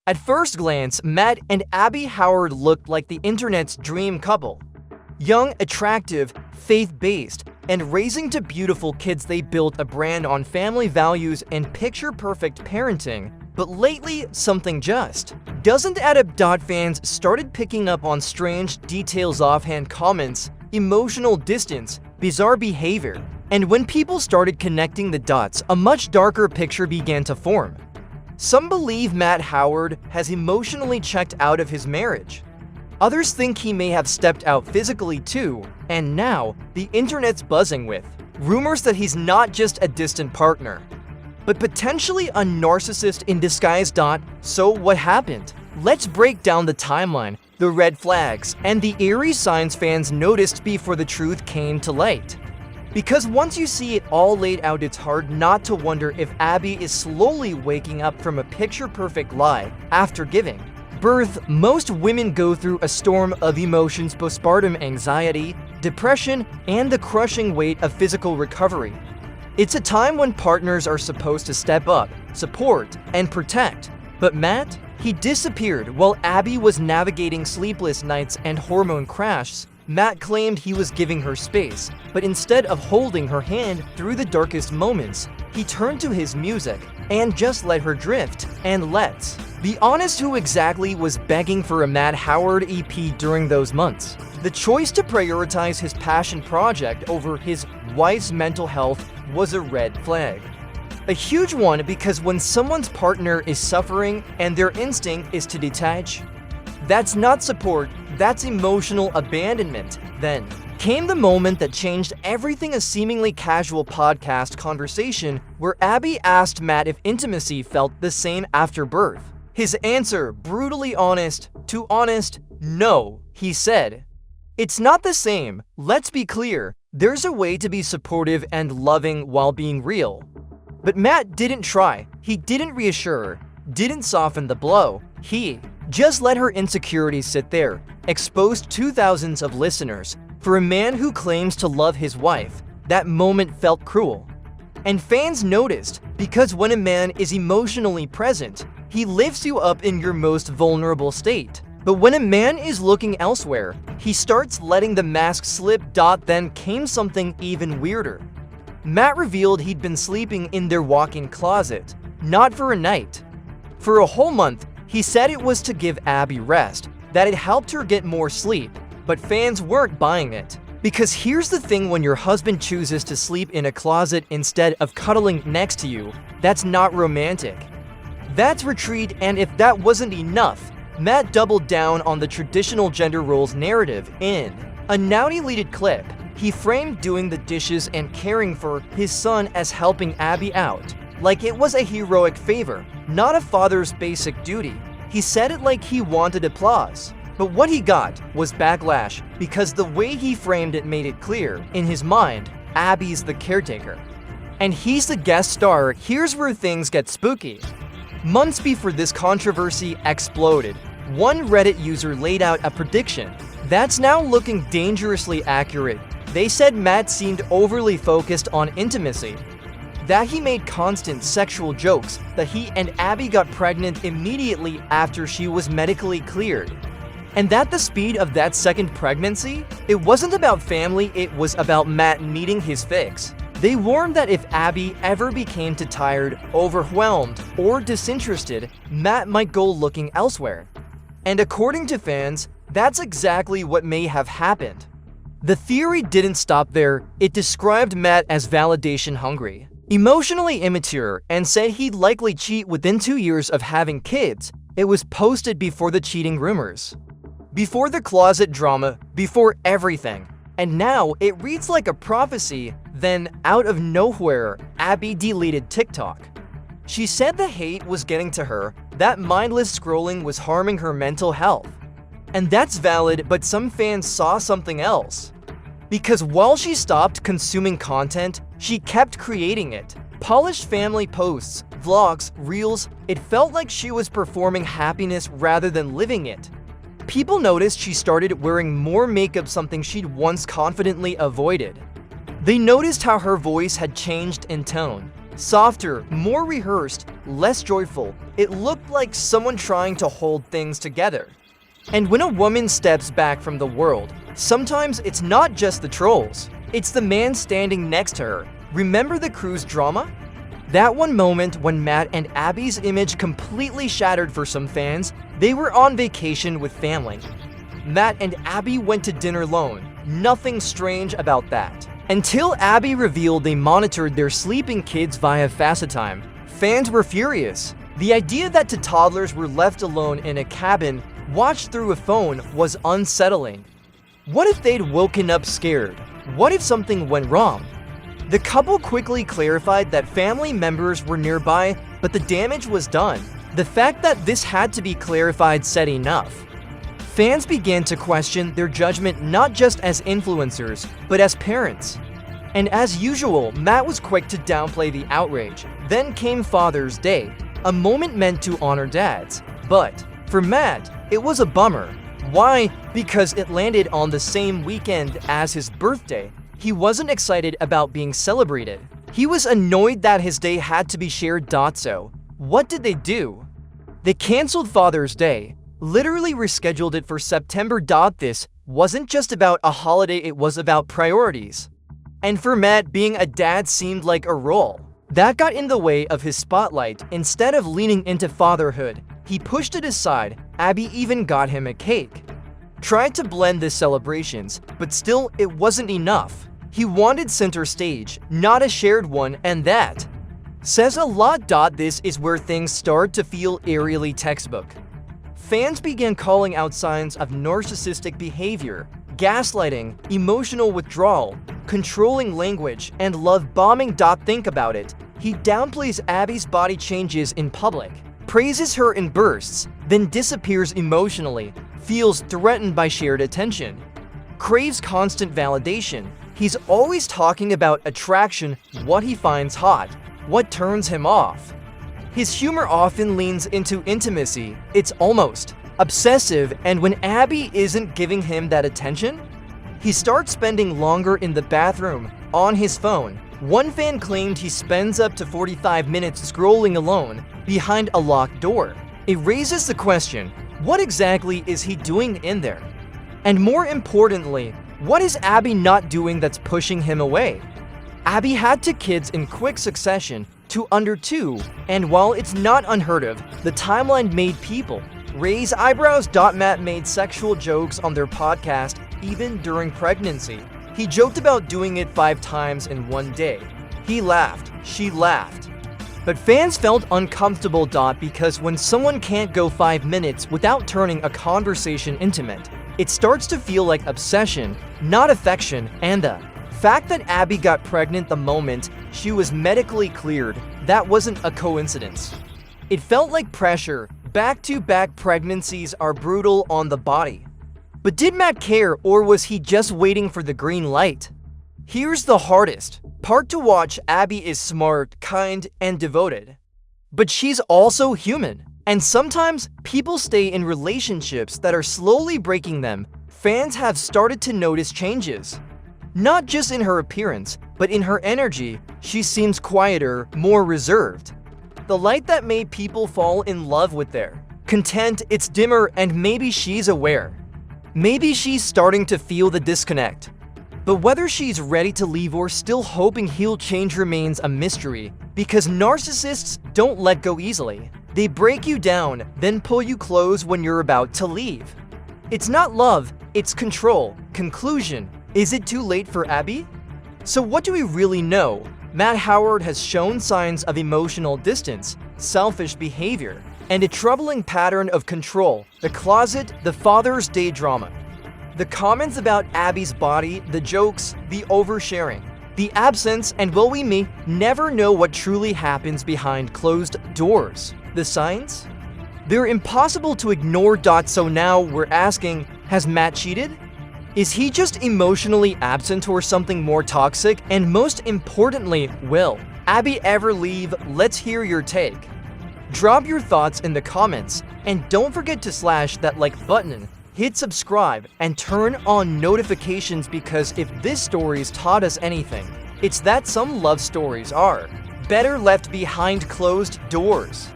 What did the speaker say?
At first glance, Matt and Abby Howard looked like the internet's dream couple. Young, attractive, faith-based, and raising two beautiful kids, they built a brand on family values and picture-perfect parenting. But lately, something just doesn't add up. Fans started picking up on strange details, offhand comments, emotional distance, bizarre behavior. And when people started connecting the dots, a much darker picture began to form. Some believe Matt Howard has emotionally checked out of his marriage. Others think he may have stepped out physically too, and now the internet's buzzing with rumors that he's not just a distant partner, but potentially a narcissist in disguise. So what happened? Let's break down the timeline, the red flags, and the eerie signs fans noticed before the truth came to light. Because once you see it all laid out, it's hard not to wonder if Abby is slowly waking up from a picture-perfect lie after giving birth. Most women go through a storm of emotions: postpartum anxiety, depression, and the crushing weight of physical recovery. It's a time when partners are supposed to step up, support, and protect. But Matt, he disappeared while Abby was navigating sleepless nights and hormone crashes. Matt claimed he was giving her space, but instead of holding her hand through the darkest moments, he turned to his music and just let her drift. And let's be honest, who exactly was begging for a Matt Howard EP during those months? The choice to prioritize his passion project over his wife's mental health was a red flag. A huge one, because when someone's partner is suffering and their instinct is to detach, that's not support, that's emotional abandonment. Then came the moment that changed everything, a seemingly casual podcast conversation where Abby asked Matt if intimacy felt the same after birth. His answer, brutally honest, too honest, no, he said. It's not the same. Let's be clear, there's a way to be supportive and loving while being real. But Matt didn't try, he didn't reassure, didn't soften the blow. He just let her insecurities sit there, exposed to thousands of listeners. For a man who claims to love his wife, that moment felt cruel. And fans noticed, because when a man is emotionally present, he lifts you up in your most vulnerable state. But when a man is looking elsewhere, he starts letting the mask slip. Then came something even weirder. Matt revealed he'd been sleeping in their walk-in closet, not for a night, for a whole month. He said it was to give Abby rest, that it helped her get more sleep. But fans weren't buying it. Because here's the thing, when your husband chooses to sleep in a closet instead of cuddling next to you, that's not romantic. That's retreat. And if that wasn't enough, Matt doubled down on the traditional gender roles narrative. In a now deleted clip, he framed doing the dishes and caring for his son as helping Abby out, like it was a heroic favor, not a father's basic duty. He said it like he wanted applause. But what he got was backlash, because the way he framed it made it clear, in his mind, Abby's the caretaker, and he's the guest star. Here's where things get spooky. Months before this controversy exploded, one Reddit user laid out a prediction that's now looking dangerously accurate. They said Matt seemed overly focused on intimacy, that he made constant sexual jokes, that he and Abby got pregnant immediately after she was medically cleared, and that the speed of that second pregnancy, it wasn't about family, it was about Matt needing his fix. They warned that if Abby ever became too tired, overwhelmed, or disinterested, Matt might go looking elsewhere. And according to fans, that's exactly what may have happened. The theory didn't stop there. It described Matt as validation hungry, emotionally immature, and said he'd likely cheat within 2 years of having kids. It was posted before the cheating rumors, before the closet drama, before everything. And now it reads like a prophecy. Then, out of nowhere, Abby deleted TikTok. She said the hate was getting to her, that mindless scrolling was harming her mental health. And that's valid, but some fans saw something else. Because while she stopped consuming content, she kept creating it. Polished family posts, vlogs, reels. It felt like she was performing happiness rather than living it. People noticed she started wearing more makeup, something she'd once confidently avoided. They noticed how her voice had changed in tone, Softer, more rehearsed, less joyful, it looked like someone trying to hold things together. And when a woman steps back from the world, sometimes it's not just the trolls, it's the man standing next to her. Remember the cruise drama? That one moment when Matt and Abby's image completely shattered for some fans, they were on vacation with family. Matt and Abby went to dinner alone. Nothing strange about that. Until Abby revealed they monitored their sleeping kids via FaceTime. Fans were furious. The idea that two toddlers were left alone in a cabin, watched through a phone, was unsettling. What if they'd woken up scared? What if something went wrong? The couple quickly clarified that family members were nearby, but the damage was done. The fact that this had to be clarified said enough. Fans began to question their judgment not just as influencers, but as parents. And as usual, Matt was quick to downplay the outrage. Then came Father's Day, a moment meant to honor dads. But for Matt, it was a bummer. Why? Because it landed on the same weekend as his birthday. He wasn't excited about being celebrated. He was annoyed that his day had to be shared. So, what did they do? They canceled Father's Day, literally rescheduled it for September. This wasn't just about a holiday, it was about priorities. And for Matt, being a dad seemed like a role that got in the way of his spotlight. Instead of leaning into fatherhood, he pushed it aside. Abby even got him a cake. Tried to blend the celebrations, but still it wasn't enough. He wanted center stage, not a shared one, and that says a lot. This is where things start to feel eerily textbook. Fans began calling out signs of narcissistic behavior, gaslighting, emotional withdrawal, controlling language, and love bombing. Think about it. He downplays Abby's body changes in public, praises her in bursts, then disappears emotionally, feels threatened by shared attention, craves constant validation. He's always talking about attraction, what he finds hot, what turns him off. His humor often leans into intimacy. It's almost obsessive, and when Abby isn't giving him that attention, he starts spending longer in the bathroom, on his phone. One fan claimed he spends up to 45 minutes scrolling alone, behind a locked door. It raises the question, what exactly is he doing in there? And more importantly, what is Abby not doing that's pushing him away? Abby had 2 kids in quick succession to under 2, and while it's not unheard of, the timeline made people raise eyebrows. Matt made sexual jokes on their podcast even during pregnancy. He joked about doing it 5 times in one day. He laughed, she laughed. But fans felt uncomfortable. Because when someone can't go 5 minutes without turning a conversation intimate, it starts to feel like obsession, not affection. And the fact that Abby got pregnant the moment she was medically cleared, that wasn't a coincidence. It felt like pressure. Back-to-back pregnancies are brutal on the body. But did Matt care, or was he just waiting for the green light? Here's the hardest part to watch. Abby is smart, kind, and devoted. But she's also human. And sometimes people stay in relationships that are slowly breaking them. Fans have started to notice changes. Not just in her appearance, but in her energy. She seems quieter, more reserved. The light that made people fall in love with their content, it's dimmer, and maybe she's aware. Maybe she's starting to feel the disconnect. But whether she's ready to leave or still hoping he'll change remains a mystery, because narcissists don't let go easily. They break you down, then pull you close when you're about to leave. It's not love, it's control. Conclusion, is it too late for Abby? So what do we really know? Matt Howard has shown signs of emotional distance, selfish behavior, and a troubling pattern of control. The closet, the Father's Day drama. The comments about Abby's body, the jokes, the oversharing, the absence, and will we may never know what truly happens behind closed doors. The signs? They're impossible to ignore. So now we're asking, has Matt cheated? Is he just emotionally absent or something more toxic? And most importantly, will Abby ever leave? Let's hear your take. Drop your thoughts in the comments, and don't forget to slash that like button, hit subscribe, and turn on notifications, because if this story's taught us anything, it's that some love stories are better left behind closed doors.